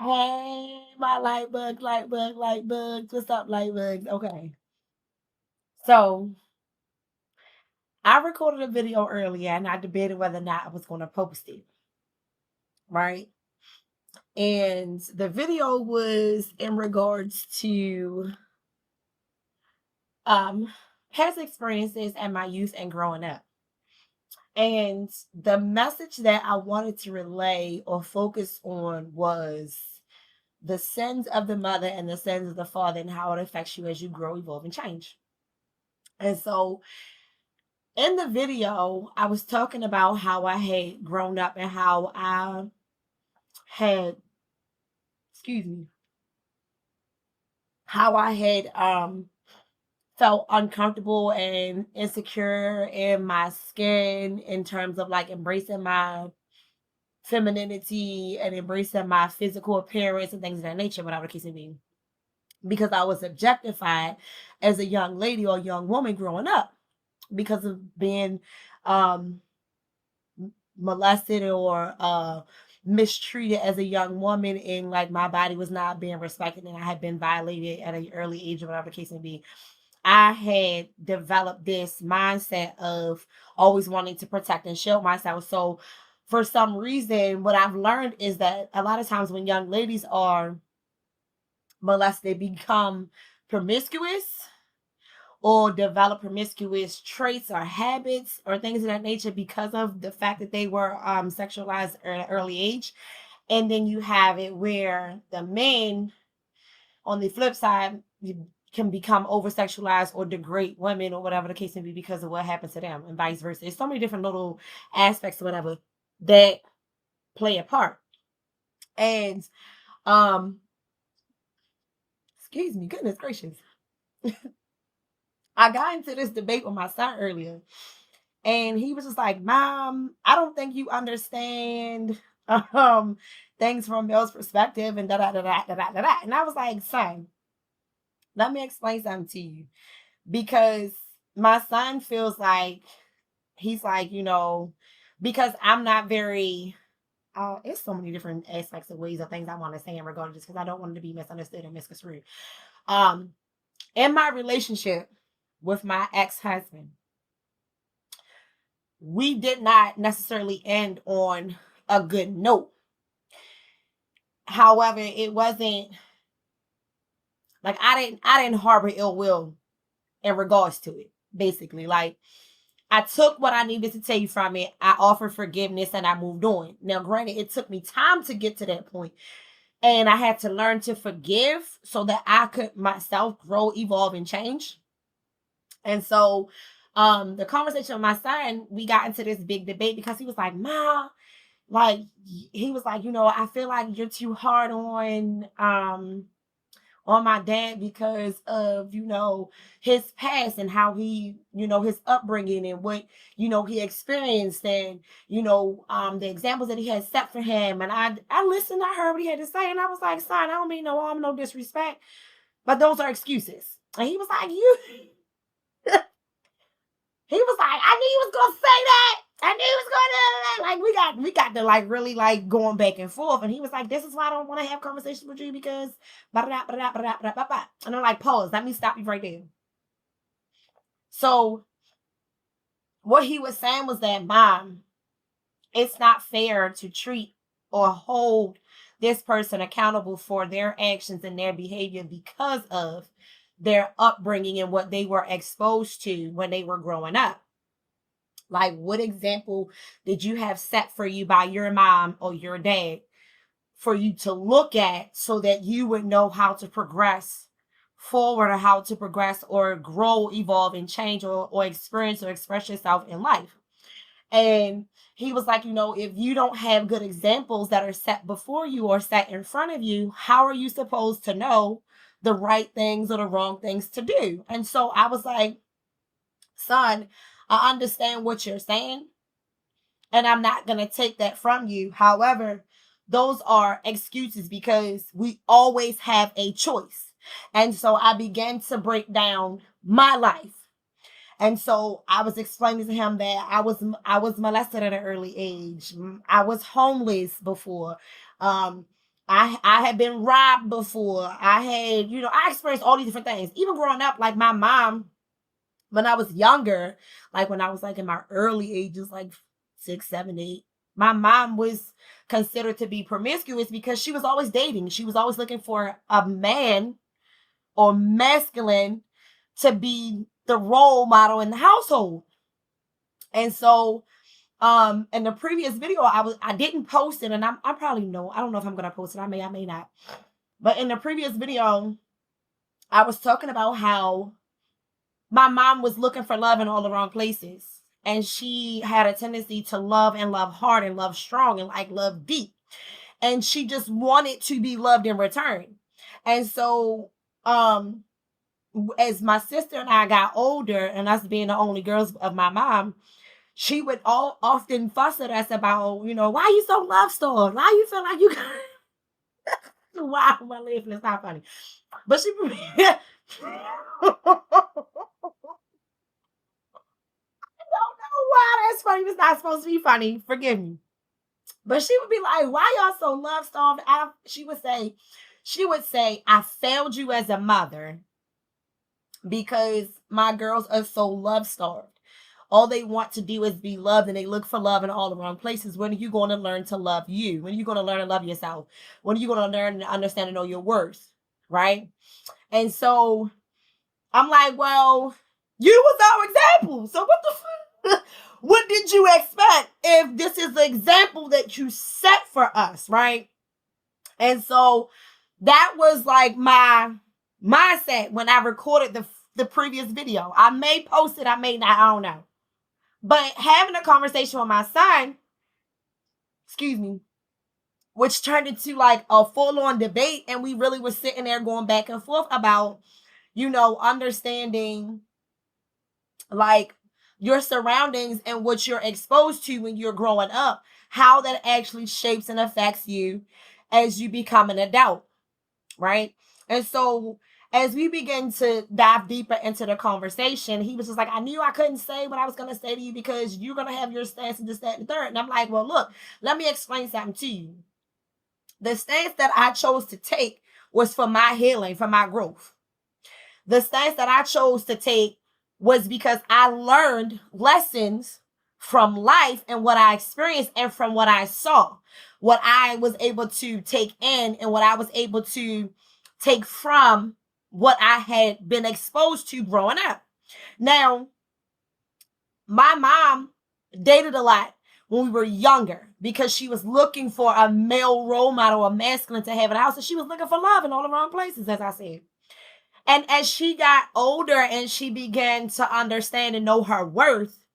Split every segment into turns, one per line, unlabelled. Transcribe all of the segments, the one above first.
Hey, my light bug, light bug, light bugs. What's up, light bugs? Okay. So I recorded a video earlier and I debated whether or not I was going to post it, right? And the video was in regards to um past experiences and my youth and growing up. And the message that I wanted to relay or focus on was the sins of the mother and the sins of the father and how it affects you as you grow, evolve, and change. And so in the video, I was talking about how I had grown up and how I had, excuse me, how I had felt uncomfortable and insecure in my skin in terms of like embracing my femininity and embracing my physical appearance and things of that nature, whatever the case may be, because I was objectified as a young lady or young woman growing up because of being um molested or mistreated as a young woman, and like my body was not being respected and I had been violated at an early age or whatever the case may be. I had developed this mindset of always wanting to protect and shield myself. So for some reason, what I've learned is that a lot of times when young ladies are molested, they become promiscuous or develop promiscuous traits or habits or things of that nature because of the fact that they were sexualized at an early age. And then you have it where the men, on the flip side, can become over sexualized or degrade women or whatever the case may be because of what happened to them, and vice versa. There's so many different little aspects or whatever that play a part. And um, excuse me, goodness gracious. I got into this debate with my son earlier. And he was just like, Mom, I don't think you understand um things from Bill's perspective and da da da da da da da. And I was like, son, let me explain something to you. Because my son feels like he's like, because I'm not very it's so many different aspects of ways of things I want to say in regard to this because I don't want it to be misunderstood and misconstrued. Um, in my relationship with my ex-husband, we did not necessarily end on a good note. However, it wasn't like I didn't harbor ill will in regards to it. Basically, like I took what I needed to take from it. I offered forgiveness and I moved on. Now, granted, it took me time to get to that point, and I had to learn to forgive so that I could myself grow, evolve, and change. And so, the conversation with my son, we got into this big debate because he was like, "Ma, like he was like, I feel like you're too hard on my dad because of his past and how he his upbringing and what he experienced and the examples that he had set for him." And I listened, I heard what he had to say, and I was like, son, I don't mean no harm, no disrespect, but those are excuses. And he was like, you he was like, I knew you was gonna say that. I knew he was gonna like we got to like really like going back and forth. And he was like, this is why I don't want to have conversations with you because and I'm like, pause, let me stop you right there. So what he was saying was that, Mom, it's not fair to treat or hold this person accountable for their actions and their behavior because of their upbringing and what they were exposed to when they were growing up. Like, what example did you have set for you by your mom or your dad for you to look at so that you would know how to progress forward or how to progress or grow, evolve, and change or experience or express yourself in life? And he was like, if you don't have good examples that are set before you or set in front of you, how are you supposed to know the right things or the wrong things to do? And so I was like, son, I understand what you're saying, and I'm not going to take that from you. However, those are excuses because we always have a choice. And so I began to break down my life. And so I was explaining to him that I was molested at an early age. I was homeless before. Um, I had been robbed before. I had, I experienced all these different things. Even growing up, like my mom, when I was younger, like when I was like in my early ages, like 6, 7, 8, my mom was considered to be promiscuous because she was always dating. She was always looking for a man or masculine to be the role model in the household. And so in the previous video, I didn't post it, and I probably know, I don't know if I'm gonna post it. I may not. But in the previous video, I was talking about how my mom was looking for love in all the wrong places. And she had a tendency to love and love hard and love strong and like love deep. And she just wanted to be loved in return. And so as my sister and I got older, and us being the only girls of my mom, she would often fuss at us about, why you so love starved? Why you feel like you why am I laughing? It's not funny. But she why that's funny. It's not supposed to be funny. Forgive me. But she would be like, why y'all so love starved? She would say, I failed you as a mother because my girls are so love starved. All they want to do is be loved, and they look for love in all the wrong places. When are you going to learn to love you? When are you going to learn to love yourself? When are you going to learn to understand and know your worth? Right? And so I'm like, well, you was our example. So what the fuck? What did you expect if this is the example that you set for us, right? And so that was like my mindset when I recorded the previous video. I may post it, I may not, I don't know. But having a conversation with my son, which turned into like a full-on debate, and we really were sitting there going back and forth about, understanding like your surroundings and what you're exposed to when you're growing up, how that actually shapes and affects you as you become an adult, right? And so as we begin to dive deeper into the conversation, he was just like, I knew I couldn't say what I was going to say to you because you're going to have your stance and this, that, and the third. And I'm like, well, look, let me explain something to you. The stance that I chose to take was for my healing, for my growth. The stance that I chose to take was because I learned lessons from life and what I experienced and from what I saw, what I was able to take in and what I was able to take from what I had been exposed to growing up. Now, my mom dated a lot when we were younger because she was looking for a male role model, a masculine to have in the house. And she was looking for love in all the wrong places, as I said. And as she got older and she began to understand and know her worth,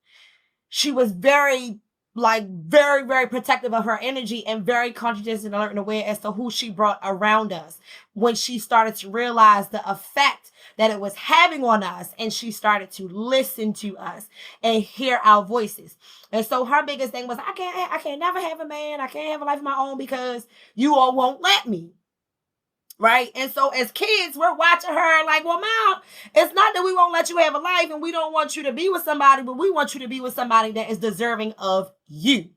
she was very, very protective of her energy and very conscious and alert and aware as to who she brought around us when she started to realize the effect that it was having on us, and she started to listen to us and hear our voices. And so her biggest thing was, I can't never have a man. I can't have a life of my own because you all won't let me. Right? And so as kids, we're watching her like, well, Mom, it's not that we won't let you have a life and we don't want you to be with somebody, but we want you to be with somebody that is deserving of you.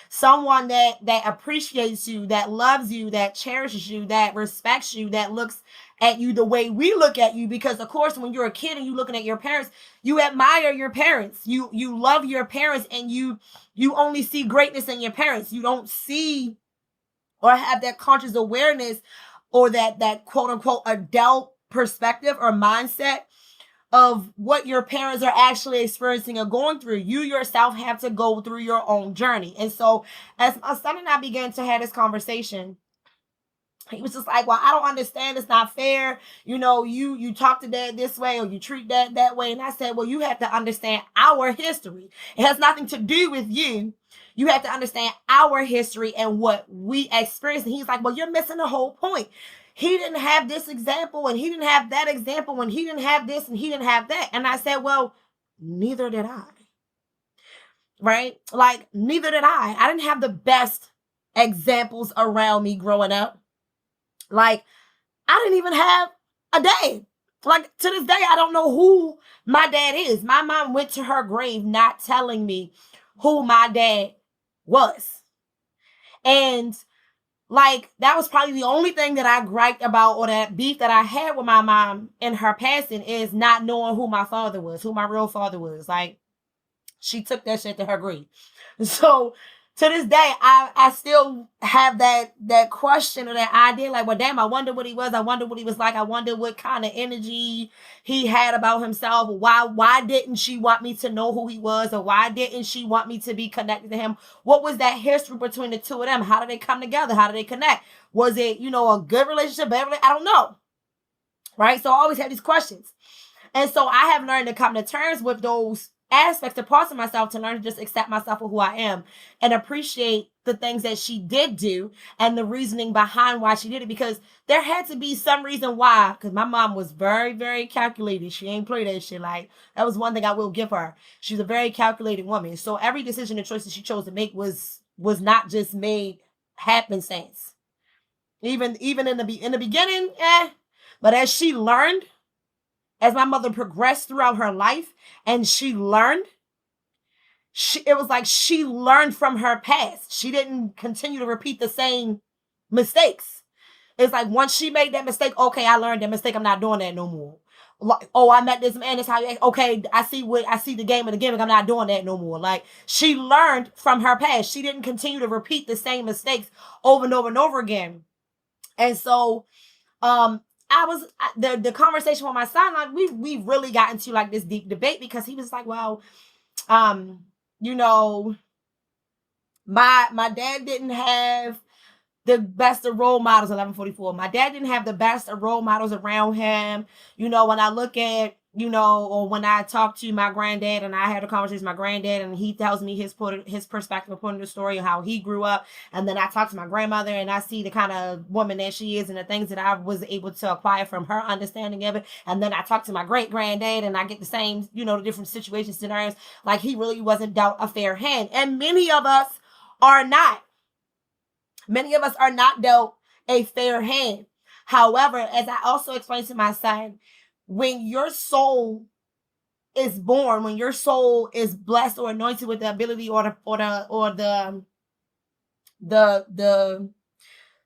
Someone that appreciates you, that loves you, that cherishes you, that respects you, that looks at you the way we look at you. Because of course, when you're a kid and you're looking at your parents, you admire your parents. You love your parents, and you only see greatness in your parents. You don't see or have that conscious awareness or that quote unquote adult perspective or mindset of what your parents are actually experiencing or going through. You yourself have to go through your own journey. And so as my son and I began to have this conversation, he was just like, well, I don't understand. It's not fair. You talk to dad this way or you treat dad that way. And I said, well, you have to understand our history. It has nothing to do with you. You have to understand our history and what we experienced. And he's like, well, you're missing the whole point. He didn't have this example and he didn't have that example and he didn't have this and he didn't have that. And I said, well, neither did I. Right? Like, neither did I. I didn't have the best examples around me growing up. Like, I didn't even have a dad. Like, to this day, I don't know who my dad is. My mom went to her grave not telling me who my dad was. And like, that was probably the only thing that I griped about, or that beef that I had with my mom in her passing, is not knowing who my father was, who my real father was. Like, she took that shit to her grave. So to this day, I still have that question, or that idea, like, well, damn, I wonder what he was. I wonder what he was like. I wonder what kind of energy he had about himself. Why didn't she want me to know who he was? Or why didn't she want me to be connected to him? What was that history between the two of them? How did they come together? How did they connect? Was it, a good relationship? Bad relationship? I don't know. Right? So I always have these questions. And so I have learned to come to terms with those aspects and parts of myself, to learn to just accept myself for who I am and appreciate the things that she did do and the reasoning behind why she did it, because there had to be some reason why. Because my mom was very, very calculated. She ain't play that shit. Like, that was one thing I will give her. She's a very calculated woman. So every decision and choice that she chose to make was not just made happenstance. Even in the beginning, but as she learned, as my mother progressed throughout her life, and she learned, it was like she learned from her past. She didn't continue to repeat the same mistakes. It's like, once she made that mistake, okay, I learned that mistake. I'm not doing that no more. Like, oh, I met this man. That's how you act. Okay, I see the game of the gimmick. I'm not doing that no more. Like, she learned from her past. She didn't continue to repeat the same mistakes over and over and over again. And so, the conversation with my son, like, we really got into like this deep debate, because he was like, well, my dad didn't have the best of role models. 1144. My dad didn't have the best of role models around him. When I look at, or when I talk to my granddad, and I had a conversation with my granddad, and he tells me his perspective of putting the story of how he grew up. And then I talk to my grandmother, and I see the kind of woman that she is and the things that I was able to acquire from her understanding of it. And then I talk to my great granddad, and I get the same, the different situations, scenarios. Like, he really wasn't dealt a fair hand. And many of us are not. Many of us are not dealt a fair hand. However, as I also explained to my son, when your soul is born, when your soul is blessed or anointed with the ability or the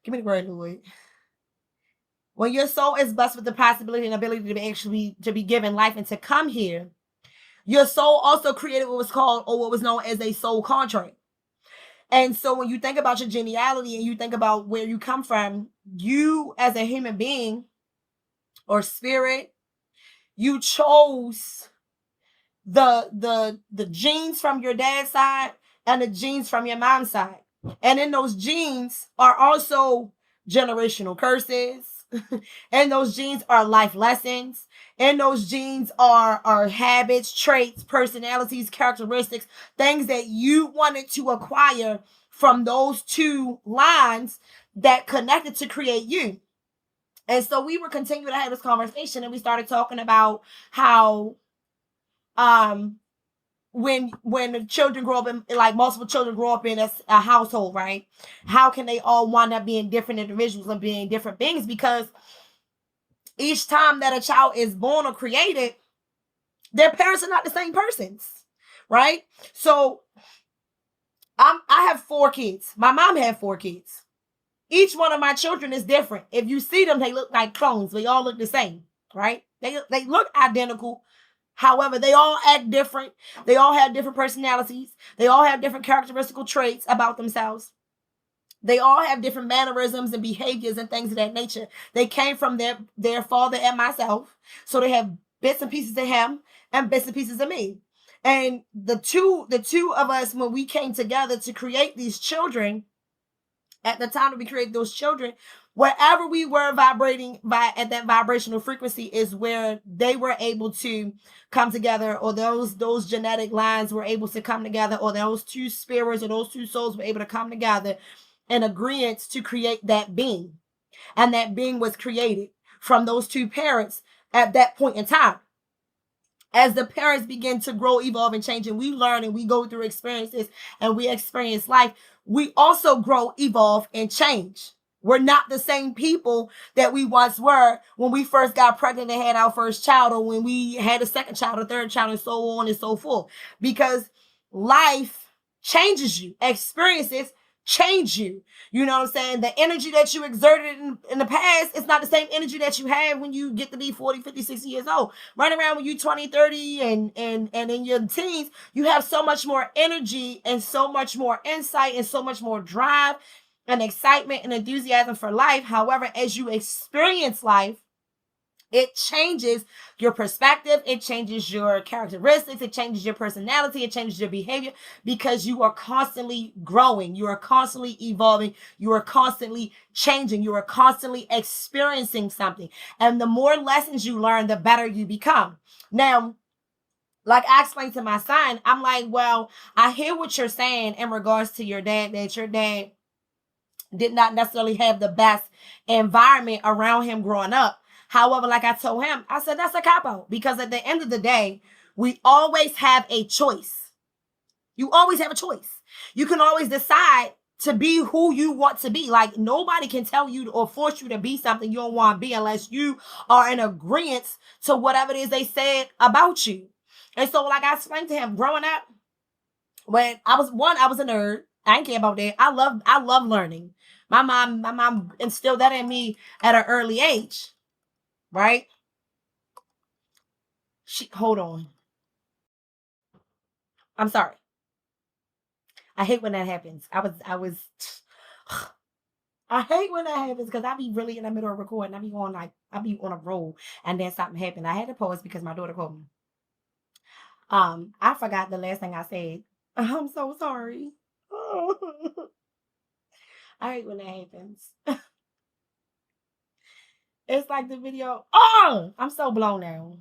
give me the word, Lloyd. When your soul is blessed with the possibility and ability to be given life and to come here, your soul also created what was called, or what was known as, a soul contract. And so when you think about your genealogy and you think about where you come from, you as a human being or spirit, you chose the genes from your dad's side and the genes from your mom's side. And in those genes are also generational curses. And those genes are life lessons. And those genes are habits, traits, personalities, characteristics, things that you wanted to acquire from those two lines that connected to create you. And so we were continuing to have this conversation, and we started talking about how when the children grow up in, like, multiple children grow up in a household, right? How can they all wind up being different individuals and being different beings? Because each time that a child is born or created, their parents are not the same persons, right? So I have 4 kids. My mom had 4 kids. Each one of my children is different. If you see them, they look like clones. They all look the same, right? They look identical. However, they all act different. They all have different personalities. They all have different characteristical traits about themselves. They all have different mannerisms and behaviors and things of that nature. They came from their father and myself. So they have bits and pieces of him and bits and pieces of me. And the two of us, when we came together to create these children, at the time that we created those children, wherever we were vibrating at that vibrational frequency is where they were able to come together, or those genetic lines were able to come together, or those two spirits or those two souls were able to come together in agreement to create that being. And that being was created from those two parents at that point in time. As the parents begin to grow, evolve, and change, and we learn and we go through experiences and we experience life, we also grow, evolve, and change. We're not the same people that we once were when we first got pregnant and had our first child, or when we had a second child, a third child, and so on and so forth. Because life changes you. Experiences change you. You know what I'm saying? The energy that you exerted in the past is not the same energy that you have when you get to be 40, 50, 60 years old. Running around when you're 20, 30 and in your teens, you have so much more energy and so much more insight and so much more drive and excitement and enthusiasm for life. However, as you experience life, it changes your perspective. It changes your characteristics. It changes your personality. It changes your behavior because you are constantly growing. You are constantly evolving. You are constantly changing. You are constantly experiencing something. And the more lessons you learn, the better you become. Now, like I explained to my son, I'm like, well, I hear what you're saying in regards to your dad, that your dad did not necessarily have the best environment around him growing up. However, like I told him, I said, that's a cop out because at the end of the day, we always have a choice. You always have a choice. You can always decide to be who you want to be. Like nobody can tell you or force you to be something you don't want to be unless you are in agreement to whatever it is they said about you. And so, like I explained to him, growing up, when I was a nerd. I didn't care about that. I love learning. My mom instilled that in me at an early age, right? Hold on. I'm sorry. I hate when that happens. I hate when that happens because I be really in the middle of recording. I be on a roll and then something happened. I had to pause because my daughter called me. I forgot the last thing I said. I'm so sorry. I hate when that happens. It's like the video. Oh, I'm so blown now.